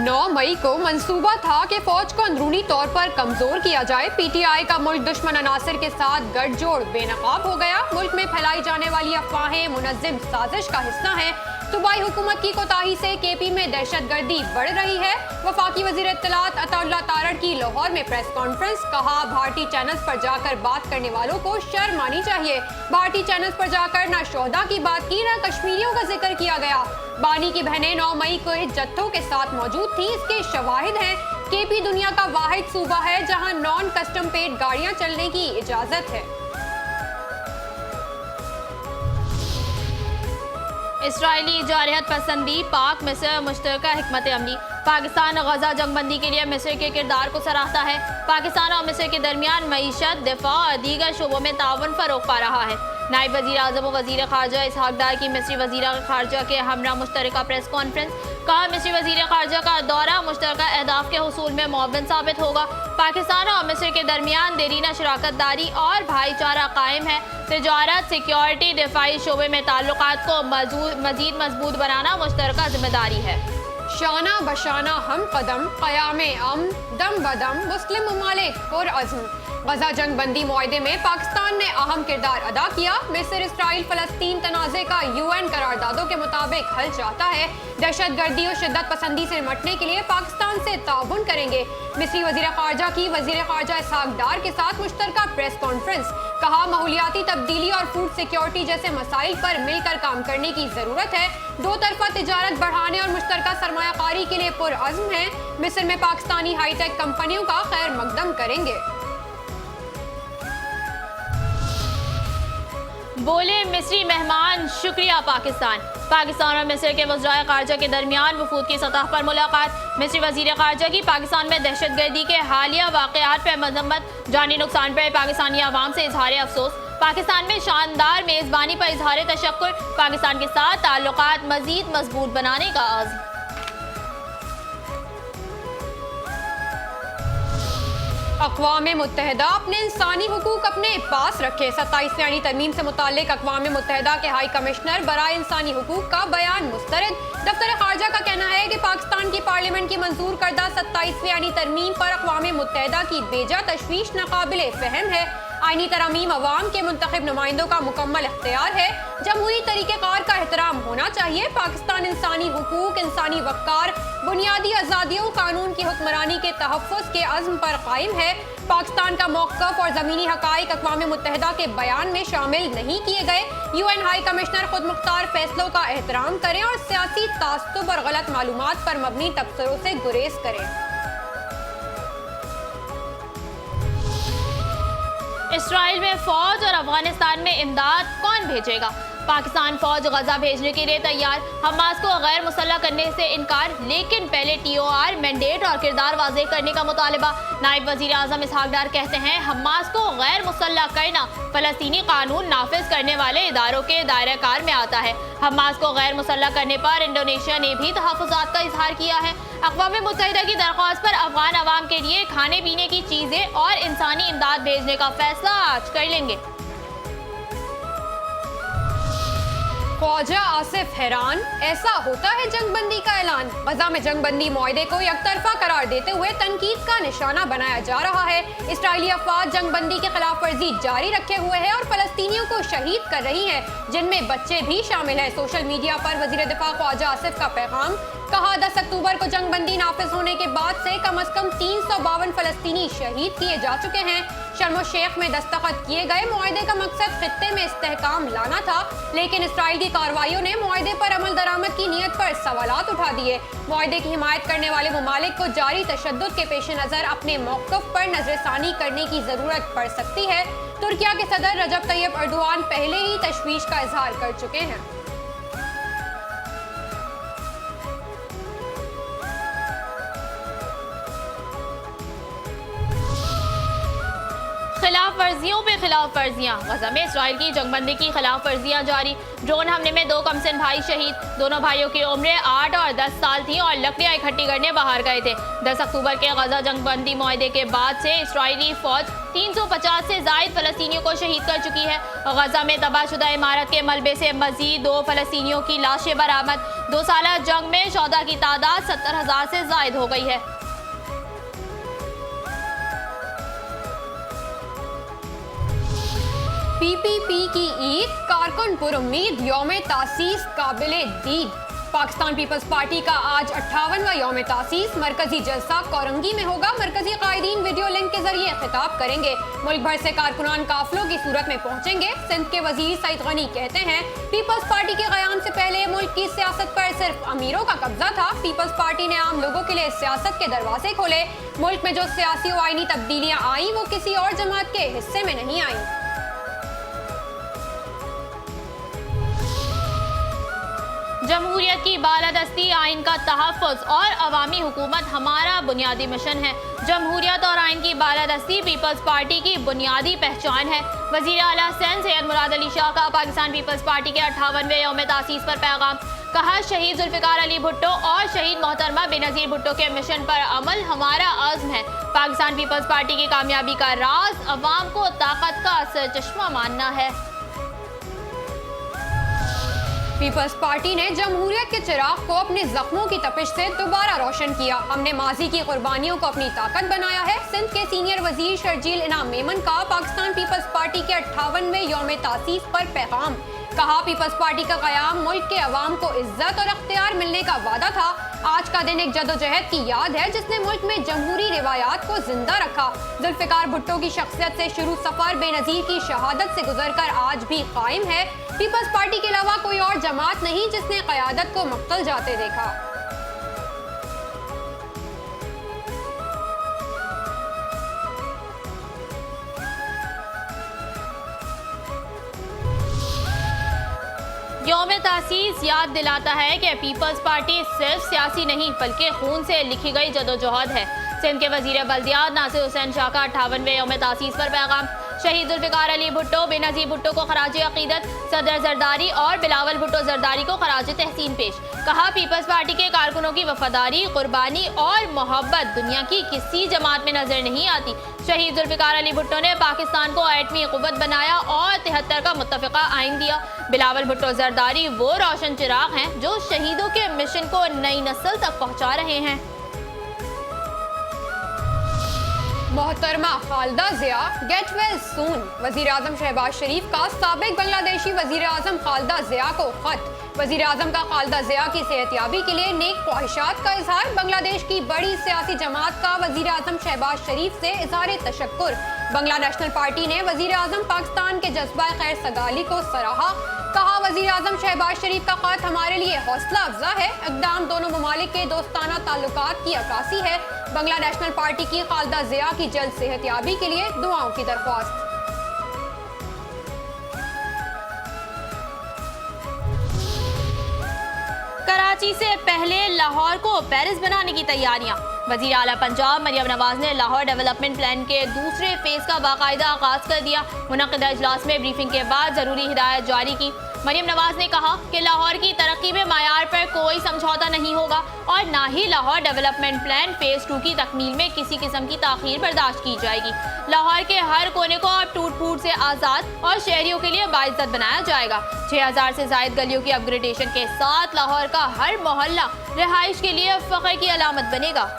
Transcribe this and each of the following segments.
9 मई को मंसूबा था कि फौज को अंदरूनी तौर पर कमजोर किया जाए। पीटीआई का मुल्क दुश्मन अनासिर के साथ गठजोड़ बेनकाब हो गया। मुल्क में फैलाई जाने वाली अफवाहें मुनज़्ज़म साजिश का हिस्सा हैं। सूबाई हुकूमत की कोताही से केपी में दहशतगर्दी बढ़ रही है। वफाकी वजीर इत्तलात अताउल्लाह तारड़ की लाहौर में प्रेस कॉन्फ्रेंस। कहा, भारतीय चैनल्स पर जाकर बात करने वालों को शर्म आनी चाहिए। भारतीय चैनल्स पर जाकर ना शोहदा की बात की, ना कश्मीरियों का जिक्र किया गया। बानी की बहनें 9 मई को जत्थों के साथ मौजूद थी। इसके शवाहिद हैं। केपी दुनिया का वाहिद सूबा है जहां नॉन कस्टम पेड गाड़ियां चलने की इजाजत है। इसराइली जारहत पसंदी, पाक मिस्र मुश्तरका हिकमत अमली। पाकिस्तान गजा जंगबंदी के लिए मिस्र के किरदार को सराहता है। पाकिस्तान और मिस्र के दरमियान मईशत, दिफा और दीगर शोबों में ताउन फरोग पा रहा है। नायब वजीर आज़म व वजीर खारजा इसहाक डार की मिस्री वजीर खारजा के हमरा मुश्तरका प्रेस कॉन्फ्रेंस। कहा, मिस्री वजीर खारजा का दौरा मुश्तरका अहदाफ के हुसूल में मुअव्विन साबित होगा। पाकिस्तान और मिस्र के दरमियान देरीना शराकत दारी और भाईचारा कायम है। तिजारत, सिक्योरिटी, दिफाई शोबे में ताल्लुकात को मजीद मजबूत बनाना मुश्तरका जिम्मेदारी है। शाना बशाना हम कदम, क़यामे अम दम बदम, मुस्लिम ममालिक पुरअज़्म। गजा जंगबंदी मुआहदे में पाकिस्तान ने अहम किरदार अदा किया। मिस्र इसराइल फलस्तीन तनाज़े का UN करारदादों के मुताबिक हल चाहता है। दहशतगर्दी और शिद्दत पसंदी से निपटने के लिए पाकिस्तान से ताउन करेंगे। मिस्री वजीर खारजा की वजीर खारजा इसहाक डार के साथ मुश्तरका प्रेस कॉन्फ्रेंस। कहा, माहौलियाती तब्दीली और फूड सिक्योरिटी जैसे मसाइल पर मिलकर काम करने की जरूरत है। दो तरफा तिजारत बढ़ाने और मुश्तरका सरमायाकारी के लिए पुरअज़्म है। मिस्र में पाकिस्तानी हाईटेक कंपनियों का खैर मकदम करेंगे। बोले मिस्री मेहमान, शुक्रिया पाकिस्तान। पाकिस्तान और मिस्र के वज़राए खारजा के दरमियान वफूद की सतह पर मुलाकात। मिस्री वज़ीर खारजा की पाकिस्तान में दहशतगर्दी के हालिया वाक़यात पर मज़म्मत। जानी नुकसान पर पाकिस्तानी अवाम से इजहार अफसोस। पाकिस्तान में शानदार मेज़बानी पर इजहार तशक्कुर। पाकिस्तान के साथ ताल्लुकात मज़ीद मजबूत बनाने का आज़म। अक़वाम मुत्तहिदा अपने इंसानी हुकूक अपने पास रखे। 27वीं आईनी तरमीम से मुताल्लिक अक़वाम मुत्तहिदा के हाई कमिश्नर बराए इंसानी हुकूक का बयान मुस्तरद। दफ्तर खारजा का कहना है कि पाकिस्तान की पार्लियामेंट की मंजूर करदा 27वीं आईनी तरमीम पर अक़वाम मुत्तहिदा की बेजा तशवीश नाकाबिले फ़हम है। आईनी तरमीम अवाम के मुंतखब नुमाइंदों का मुकम्मल इख्तियार है। जमहूरी तरीक़ेकार का एहतराम होना चाहिए। पाकिस्तान इंसानी हुकूक, इंसानी वक़ार, बुनियादी आज़ादियों, कानून की हुक्मरानी के तहफ़्फ़ुज़ के अज़्म पर कायम है। पाकिस्तान का मौक़िफ़ और ज़मीनी हक़ाइक़ अक़वाम मुत्तहिदा के बयान में शामिल नहीं किए गए। UN हाई कमिश्नर खुद मुख्तार फैसलों का एहतराम करें और सियासी तासुब और गलत मालूमात पर मबनी तबसरों से गुरेज करें। इसराइल में फौज और अफगानिस्तान में इमदाद कौन भेजेगा? पाकिस्तान फौज गजा भेजने के लिए तैयार। हमास को गैर मुसल्लह करने से इनकार, लेकिन पहले TOR मैंडेट और किरदार वाज़ेह करने का मुतालबा। नायब वजीर आज़म इसहाक डार कहते हैं, हमास को गैर मुसल्लह करना फ़लस्तीनी कानून नाफिज करने वाले इदारों के दायरे कार में आता है। हमास को गैर मुसल्लह करने पर इंडोनेशिया ने भी तहफ़्फ़ुज़ात का इजहार किया है। अक़वाम मुत्तहिदा की दरख्वास्त पर अफ़गान अवाम के लिए खाने पीने की चीज़ें और इंसानी इमदाद भेजने का फैसला आज कर लेंगे। ख्वाजा आसिफ हैरान, ऐसा होता है जंगबंदी का ऐलान। गजा में जंगबंदी मुआहदे को यकतरफा करार देते हुए तनकीद का निशाना बनाया जा रहा है। इसराइली अफवाज जंगबंदी की खिलाफ वर्जी जारी रखे हुए है और फलस्तीनियों को शहीद कर रही है, जिनमें बच्चे भी शामिल हैं। सोशल मीडिया पर वजीर दिफा ख्वाजा आसिफ का पैगाम। कहा, 10 अक्टूबर को जंगबंदी नाफिज होने के बाद से कम 352 फलस्तीनी शहीद किए जा चुके हैं। शर्म शेख में दस्तखत किए गए मुआहदे का मकसद खित्ते में इस्तेहकाम लाना था, लेकिन इसराइल की कार्रवाइयों ने मुआहदे पर अमल दरामद की नीयत पर सवालात उठा दिए। मुआहदे की हिमायत करने वाले ममालिक को जारी तशद्दुद के पेश नज़र अपने मौक़िफ़ पर नजरसानी करने की ज़रूरत पड़ सकती है। तुर्किया के सदर रजब तैयब अर्दोआन पहले ही तशवीश का इजहार कर चुके हैं। खिलाफ वर्जियों पे खिलाफ वर्जियाँ। गजा में इसराइल की जंगबंदी की खिलाफ वर्जियाँ जारी। ड्रोन हमले में 2 कमसिन भाई शहीद। दोनों भाइयों की उम्रें 8 और 10 साल थी और लकड़ियाँ इकट्ठी करने बाहर गए थे। 10 अक्टूबर के गजा जंगबंदी मुआहदे के बाद से इसराइली फौज 350 से ज्यादा फलस्तीनियों को शहीद कर चुकी है। गजा में तबाहशुदा इमारत के मलबे से मजीद 2 फलस्तीनियों की लाशें बरामद। 2 साल जंग में शौदा की तादाद 70,000 से ज्यादा हो गई है। पीपीपी की ईद, कारकुन पुरुम्मीद, यौम तासीस काबिले दीद। पाकिस्तान पीपल्स पार्टी का आज 58वां यौम तासीस मरकजी जलसा कोरंगी में होगा। मरकजी कायदीन वीडियो लिंक के जरिए खिताब करेंगे। मुल्क भर से कारकुनान काफिलों की सूरत में पहुंचेंगे। सिंध के वजीर सईद गनी कहते हैं, पीपल्स पार्टी के क़याम से पहले मुल्क की सियासत पर सिर्फ अमीरों का कब्जा था। पीपल्स पार्टी ने आम लोगों के लिए सियासत के दरवाजे खोले। मुल्क में जो सियासी व आईनी तब्दीलियाँ आई वो किसी और जमात के हिस्से में नहीं आई। जमहूरियत की बालादस्ती, आइन का तहफ़्फ़ुज़ और अवामी हुकूमत हमारा बुनियादी मिशन है। जमहूरियत और आइन की बालादस्ती पीपल्स पार्टी की बुनियादी पहचान है। वज़ीर आला सिंध सैयद मुराद अली शाह का पाकिस्तान पीपल्स पार्टी के 58वें यौम तासीस पर पैगाम। कहा, शहीद जुल्फ़िकार अली भुट्टो और शहीद मोहतरमा बेनज़ीर भुट्टो के मिशन पर अमल हमारा अज़्म है। पाकिस्तान पीपल्स पार्टी की कामयाबी का राज अवाम को ताकत का सरचश्मा मानना है। पीपल्स पार्टी ने जमहूरियत के चिराग को अपने जख्मों की तपिश से दोबारा रोशन किया। हमने माजी की कुर्बानियों को अपनी ताकत बनाया है। सिंध के सीनियर वजीर शर्जील इनाम मेमन का पाकिस्तान पीपल्स पार्टी के 58वें यौम तासीस पर पैगाम। कहा, पीपल्स पार्टी का क़याम मुल्क के अवाम को इज्जत और अख्तियार मिलने का वादा था। आज का दिन एक जदोजहद की याद है जिसने मुल्क में जमहूरी रिवायात को जिंदा रखा। जुल्फ़िकार भुट्टो की शख्सियत से शुरू सफर बेनज़ीर की शहादत से गुजरकर आज भी कायम है। पीपल्स पार्टी के अलावा कोई और जमात नहीं जिसने क़यादत को मक्तल जाते देखा। यौम तासीस याद दिलाता है कि पीपल्स पार्टी सिर्फ सियासी नहीं बल्कि खून से लिखी गई जदोजहद है। सिंध के वजीर बल्दियात नासिर हुसैन शाह का 58वें यौम तासीस पर पैगाम। शहीद जुल्फ़िकार अली भुट्टो, बेनज़ीर भुट्टो को खराज अक़ीदत, सदर जरदारी और बिलावल भुट्टो जरदारी को खराज तहसीन पेश। कहा, पीपल्स पार्टी के कारकुनों की वफादारी, कुर्बानी और मोहब्बत दुनिया की किसी जमात में नजर नहीं आती। शहीद जुल्फ़िकार अली भुट्टो ने पाकिस्तान को एटमी क़ुव्वत बनाया और 73 का मुत्तफ़िक़ा आइन दिया। बिलावल भुट्टो जरदारी वो रोशन चिराग हैं जो शहीदों के मिशन को नई नस्ल तक पहुँचा रहे हैं। मोहतरमा Khaleda Zia, get well soon. वज़ीर आज़म शहबाज शरीफ का साबिक़ बांग्लादेशी वज़ीर आज़म खालिदा ज़िया को ख़त। वज़ीर आज़म का खालिदा ज़िया की सेहतियाबी के लिए नेक ख्वाहिशात का इजहार। बांग्लादेश की बड़ी सियासी जमात का वज़ीर आज़म शहबाज शरीफ से इज़हार तशक्कुर। बांग्ला नेशनल पार्टी ने वज़ीर आज़म पाकिस्तान के जज्बा खैर सगाली को सराहा। कहा, वज़ीर आज़म शहबाज शरीफ का ख़त हमारे लिए हौसला अफजा है। इक़दाम दोनों ममालिक के दोस्ताना ताल्लुकात की अक्कासी है। बांग्ला नेशनल पार्टी की खालिदा ज़िया की जल्द सेहतियाबी के लिए दुआओं की दरख्वास्त। कराची से पहले लाहौर को पेरिस बनाने की तैयारियां। वज़ीर आला पंजाब मरियम नवाज ने लाहौर डेवलपमेंट प्लान के दूसरे फेज का बाकायदा आगाज कर दिया। मुनक़िदा इजलास में ब्रीफिंग के बाद जरूरी हिदायत जारी की। मरियम नवाज ने कहा कि लाहौर की तरक्की में मायार पर कोई समझौता नहीं होगा और ना ही लाहौर डेवलपमेंट प्लान फेज 2 की तकमील में किसी किस्म की ताख़ीर बर्दाश्त की जाएगी। लाहौर के हर कोने को अब टूट फूट से आज़ाद और शहरियों के लिए बाइज्जत बनाया जाएगा। 6000 से ज़ायद गलियों की अपग्रेडेशन के साथ लाहौर का हर मोहल्ला रिहाइश के लिए फ़ख्र की अलामत बनेगा।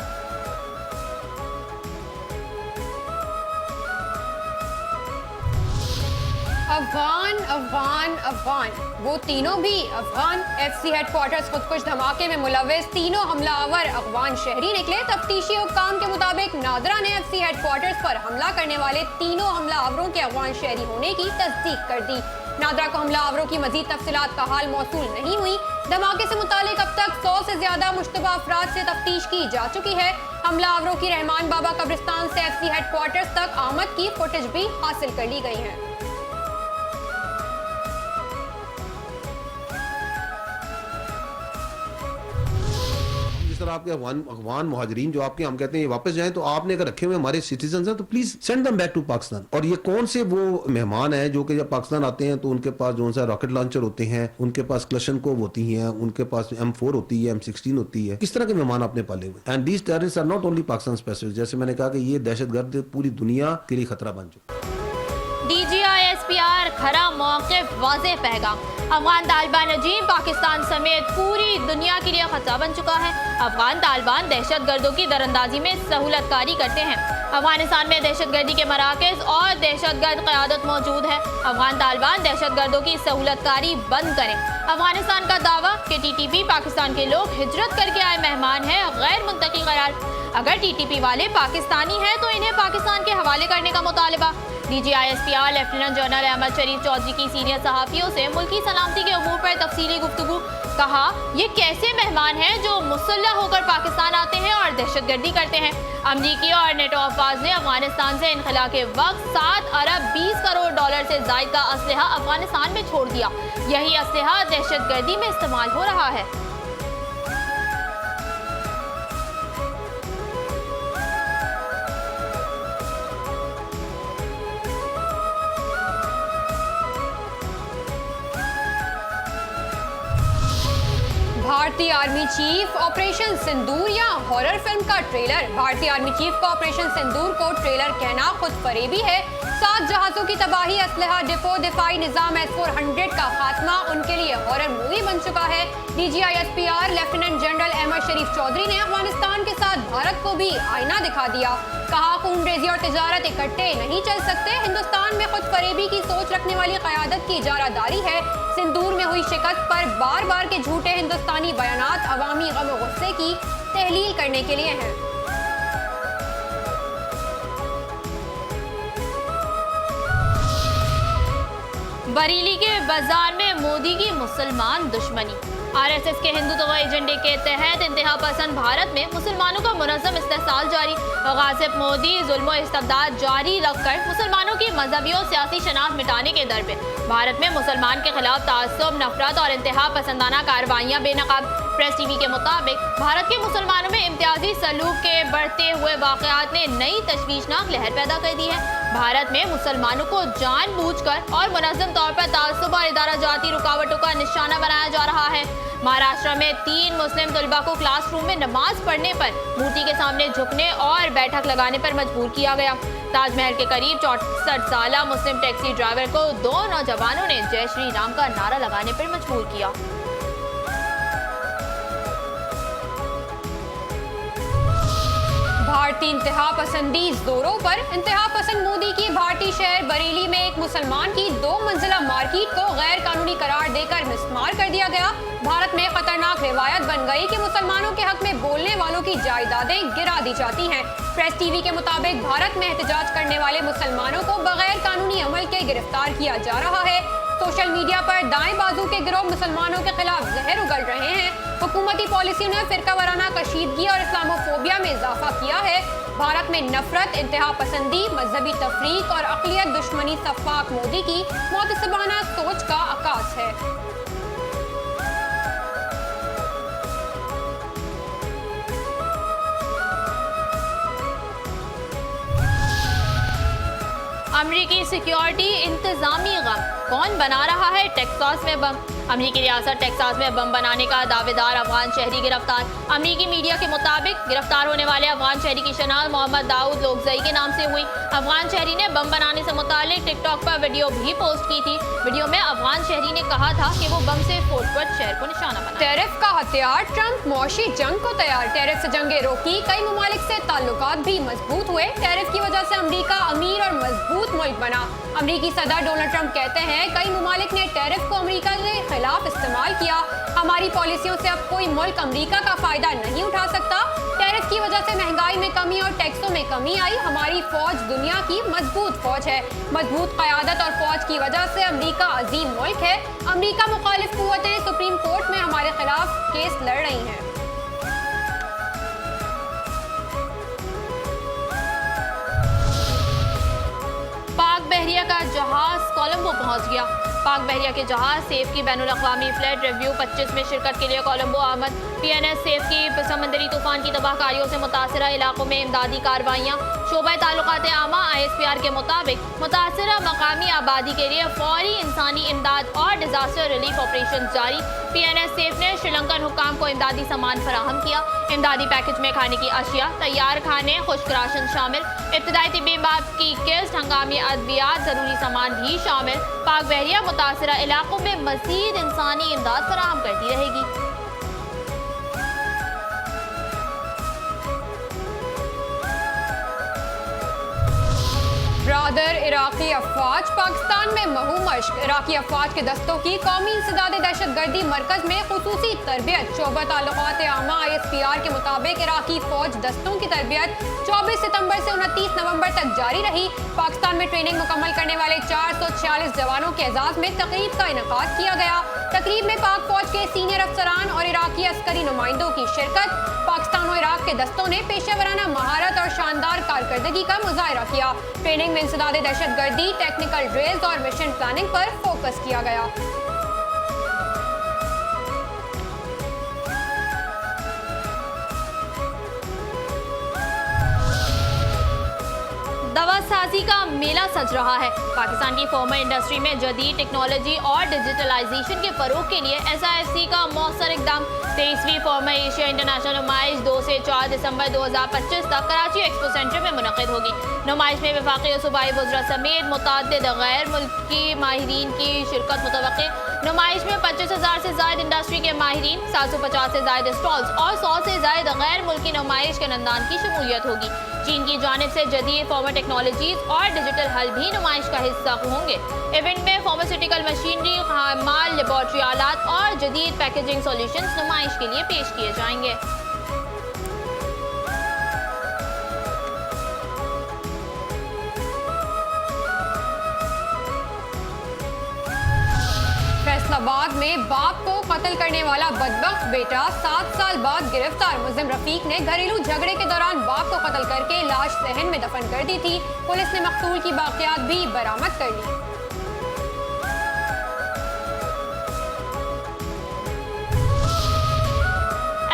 अफगान अफगान अफगान, वो तीनों भी अफगान। एफसी हेडक्वार्टर्स खुदकुश धमाके में मुलव्विस तीनों हमलावर अफगान शहरी निकले। तफ्तीशी हुक्काम के मुताबिक नादरा ने एफसी हेडक्वार्टर्स पर हमला करने वाले तीनों हमलावरों के अफगान शहरी होने की तस्दीक कर दी। नादरा को हमलावरों की मजीद तफसीलात का हाल मौसूल नहीं हुई। धमाके से मुतालिक अब तक 100 से ज्यादा मुश्तबा अफराद से तफ्तीश की जा चुकी है। हमलावरों की रहमान बाबा कब्रिस्तान से एफसी हेडक्वार्टर्स तक आमद की फुटेज भी हासिल कर ली गई है। जिस तरह अगर आपके अफगान मुहाजिरीन जो आपके हम कहते हैं ये वापस जाएं, तो आपने अगर रखे हुए हमारे सिटीजन हैं तो please send them back to Pakistan. और ये कौन से वो मेहमान हैं जो कि जब पाकिस्तान आते हैं तो उनके पास जो सा रॉकेट लॉन्चर होते हैं, उनके पास क्लशनकोव होती हैं, उनके पास M4 होती है, M16 होती है, किस तरह के मेहमान आपने पाले हुए। And these terrorists are not only Pakistan specific, जैसे मैंने कहा कि ये दहशतगर्द पूरी दुनिया के लिए खतरा बन चुका है। DGISPR खरा मौक़िफ़ वाज़ेह पैगाम। अफगान तालिबान रजीम पाकिस्तान समेत पूरी दुनिया के लिए खतरा बन चुका है। अफगान तालिबान दहशतगर्दों की दरअंदाजी में सहूलतकारी करते हैं। अफगानिस्तान में दहशतगर्दी के मराकज़ और दहशतगर्द क़यादत मौजूद है। अफगान तालिबान दहशतगर्दों की सहूलतकारी बंद करें। अफगानिस्तान का दावा कि TTP पाकिस्तान के लोग हिजरत करके आए मेहमान हैं गैर मुंतकी करार। अगर TTP वाले पाकिस्तानी हैं तो इन्हें पाकिस्तान के हवाले करने का मुतालबा। DGISPR लेफ्टिनेंट जनरल अहमद शरीफ चौधरी की सीनियर सहाफ़ियों से मुल्की सलामती के उमूर पर तफसीली गुफ्तगू। कहा, ये कैसे मेहमान हैं जो मुसल्लह होकर पाकिस्तान आते हैं और दहशतगर्दी करते हैं। अमरीकी और नेटो अफवाज ने अफगानिस्तान से इनखला के वक्त 7 अरब 20 करोड़ डॉलर से ज़ायद का असलहा अफगानिस्तान में छोड़ दिया। यही असलहा दहशतगर्दी में इस्तेमाल हो रहा है। भारतीय आर्मी चीफ ऑपरेशन सिंदूर या हॉरर फिल्म का ट्रेलर। भारतीय आर्मी चीफ का ऑपरेशन सिंदूर को ट्रेलर कहना खुद फरेबी है। 7 जहाजों की तबाही, असलहा डिपो, दिफाई निजाम S-400 का खात्मा उनके लिए हॉरर मूवी बन चुका है। DGISPR लेफ्टिनेंट जनरल अहमद शरीफ चौधरी ने अफगानिस्तान के साथ भारत को भी आईना दिखा दिया। कहा, खूनरेजी और तिजारत इकट्ठे नहीं चल सकते। हिंदुस्तान में खुद फरेबी की सोच रखने वाली क़यादत की इजारादारी है। सिंदूर में हुई शिकस्त पर बार बार के झूठे हिंदुस्तानी बयानात अवामी गम और गुस्से की तहलील करने के लिए हैं। बरेली के बाजार में मोदी की मुसलमान दुश्मनी। RSS के हिंदुत्व एजेंडे के तहत इंतहा पसंद भारत में मुसलमानों का मुनज़्ज़म इस्तेहसाल जारी। गासिब मोदी जुल्म और इस्तबदाद जारी रखकर मुसलमानों की मजहबी और सियासी शनाख्त मिटाने के दर पे भारत में मुसलमान के खिलाफ तासुब, नफरत और इंतहा पसंदाना कार्रवाइयाँ बेनकाब। प्रेस टीवी के मुताबिक भारत के मुसलमानों में इम्तियाजी सलूक के बढ़ते हुए वाक़यात ने नई तशवीशनाक लहर पैदा कर दी है। भारत में मुसलमानों को जानबूझकर और मुनज़्ज़म तौर पर तासुब और इदारा जाती रुकावटों का निशाना बनाया जा रहा है। महाराष्ट्र में 3 मुस्लिम तलबा को क्लासरूम में नमाज पढ़ने पर मूर्ति के सामने झुकने और बैठक लगाने पर मजबूर किया गया। ताजमहल के करीब 64 साला मुस्लिम टैक्सी ड्राइवर को 2 नौजवानों ने जय श्री राम का नारा लगाने पर मजबूर किया। भारतीय इंतहा पसंदी जोरों पर। इंतहा पसंद मोदी की भारतीय शहर बरेली में एक मुसलमान की 2 मंजिला मार्केट को गैर कानूनी करार देकर मिसमार कर दिया गया। भारत में खतरनाक रिवायत बन गई कि मुसलमानों के हक में बोलने वालों की जायदादें गिरा दी जाती हैं। प्रेस टीवी के मुताबिक भारत में एहतजाज करने वाले मुसलमानों को बगैर कानूनी अमल के गिरफ्तार किया जा रहा है। सोशल मीडिया पर दाएं बाजू के गिरोह मुसलमानों के खिलाफ जहर उगल रहे हैं। हुकूमती पॉलिसियों ने फिरका वाराना कशीदगी और इस्लामोफोबिया में इजाफा किया है। भारत में नफरत, इंतहा पसंदी, मजहबी तफरीक और अक़लियत दुश्मनी सफ़ाक मोदी की मुतअस्सिबाना सोच का अक्कास है। अमरीकी सिक्योरिटी इंतजामी गम। कौन बना रहा है टेक्सास में बम? अमरीकी रियासत टेक्सास में बम बनाने का दावेदार अफगान शहरी गिरफ्तार। अमरीकी मीडिया के मुताबिक गिरफ्तार होने वाले अफगान शहरी की शनाख्त मोहम्मद दाऊद लोकजई के नाम से हुई। अफगान शहरी ने बम बनाने से मुतालिक टिकटॉक पर वीडियो भी पोस्ट की थी। वीडियो में अफगान शहरी ने कहा था कि वो बम से फोर्ट वर्थ शहर को निशाना बना। टैरिफ का हथियार, ट्रंप मौशी जंग को तैयार। टैरिफ से जंगें रोकी, कई ममालिक से ताल्लुकात भी मजबूत हुए। टैरिफ की वजह से अमरीका अमीर और मजबूत मुल्क बना। अमरीकी सदर डोनाल्ड ट्रंप कहते हैं, कई ममालिक ने टैरिफ को अमरीका के खिलाफ इस्तेमाल किया। हमारी पॉलिसियों से अब कोई मुल्क अमरीका का फायदा नहीं उठा सकता। टैरिफ की वजह से महंगाई में कमी और टैक्सों में कमी आई। हमारी फौज दुनिया की मजबूत फौज है। मजबूत क़यादत और फौज की वजह से अमरीका अजीम मुल्क है। अमरीका मुखालिफ कुव्वतें सुप्रीम कोर्ट में हमारे खिलाफ केस लड़ रही हैं। पाक बहरिया का जहाज कोलंबो पहुंच गया। पाक बहरिया के जहाज सेफ की बैनुल अक़वामी फ्लड रिव्यू 25 में शिरकत के लिए कोलंबो आमद। PNS सेफ की समंदरी तूफान की तबाहकारियों से मुतासरा इलाकों में इमदादी कार्रवाइयाँ। शोबा ताल्लुकात आमा ISPR के मुताबिक मुतासरा मकामी आबादी के लिए फौरी इंसानी इमदाद और डिजास्टर रिलीफ ऑपरेशन जारी। PNS सेफ ने श्रीलंकन हुक्काम को इमदादी सामान फराहम किया। इमदादी पैकेज में खाने की अशिया, तैयार खाने, खुश्क राशन शामिल, इब्तदाई तिब्बी इमदाद की किस्त, हंगामी अद्वियात, जरूरी सामान भी शामिल। पाक बहरिया मुतासरा इलाकों में मजीद इंसानी इमदाद फराहम करती रहेगी। ब्रादर इराकी अफवाज पाकिस्तान में महू मश्क। इराकी अफवाज के दस्तों की कौमी इंसदाद दहशतगर्दी मरकज में खुसूसी तरबियत। शोबा ताल्लुकात आमा ISPR के मुताबिक इराकी फौज दस्तों की तरबियत 24 सितंबर से 29 नवंबर तक जारी रही। पाकिस्तान में ट्रेनिंग मुकम्मल करने वाले 446 जवानों के एजाज में तकरीब का इनेकाद किया गया। तकरीब में पाक फौज के सीनियर अफसरान और इराकी अस्करी नुमाइंदों की शिरकत। पाकिस्तान और इराक के दस्तों ने पेशेवराना महारत और शानदार कारकर्दगी का मुजाहरा किया। ट्रेनिंग में इंसदाद दहशतगर्दी, टेक्निकल ड्रिल्स और मिशन प्लानिंग पर फोकस किया गया। दवा साजी का मेला सज रहा है। पाकिस्तान की फार्मा इंडस्ट्री में जदीद टेक्नोलॉजी और डिजिटलाइजेशन के फरोग के लिए SIFC का मौसर इकदाम। 23वीं फार्मा एशिया इंटरनेशनल नुमाइश 2 से 4 दिसंबर 2025 तक कराची एक्सपो सेंटर में मुनक़िद होगी। नुमाइश में वफाकी और सूबाई वज़रा समेत मुतअद्दिद गैर मुल्की माहिरीन की शिरकत मुतवक्किल। नुमाइश में 25,000 से ज़ायद इंडस्ट्री के माहिरीन, 750 से ज़ायद स्टॉल्स और 100 से ज़ायद गैर मुल्की नुमाइश के नंदान की शमूलियत होगी। चीन की जानिब से जदीद फार्मा टेक्नोलॉजीज और डिजिटल हल भी नुमाइश का हिस्सा होंगे। इवेंट में फार्मास्यूटिकल मशीनरी, माल, लेबॉर्ट्री आलात और जदीद पैकेजिंग सॉल्यूशंस नुमाइश के लिए पेश किए जाएंगे। फैसलाबाद में बाप को कत्ल करने वाला बदबख्त बेटा 7 साल बाद गिरफ्तार। मुल्जिम रफीक ने घरेलू झगड़े के दौरान बाप को कत्ल करके लाश सहन में दफन कर दी थी। पुलिस ने मकतूल की बाकियात भी बरामद कर ली।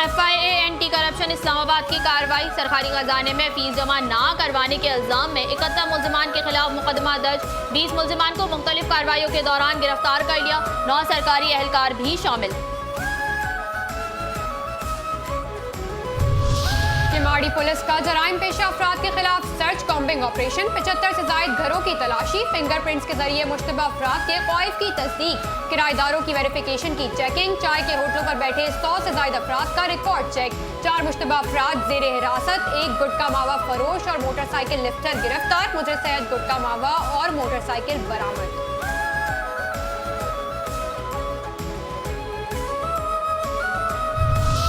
FIA एंटी करप्शन इस्लामाबाद की कार्रवाई। सरकारी खजाने में फीस जमा ना करवाने के इल्जाम में 71 मुल्जिमान के खिलाफ मुकदमा दर्ज। 20 मुल्जिमान को मुख्तलिफ कार्रवाइयों के दौरान गिरफ्तार कर लिया। 9 सरकारी एहलकार भी शामिल। किमाड़ी पुलिस का जराइम पेशा अफराद के खिलाफ सर्च कॉम्बिंग ऑपरेशन। 75 से जायद घरों की तलाशी। फिंगरप्रिंट्स के जरिए मुश्तबा अफराद के ख्वाहिफ की तस्दीक। किराएदारों की वेरिफिकेशन की चेकिंग। चाय के होटलों पर बैठे 100 से जायद अफराद का रिकॉर्ड चेक। 4 मुश्तबा अफराद जेर हिरासत। 1 गुटका मावा फरोश और मोटरसाइकिल लिफ्टर गिरफ्तार। मुजरिम सैयद गुटका मावा और मोटरसाइकिल बरामद।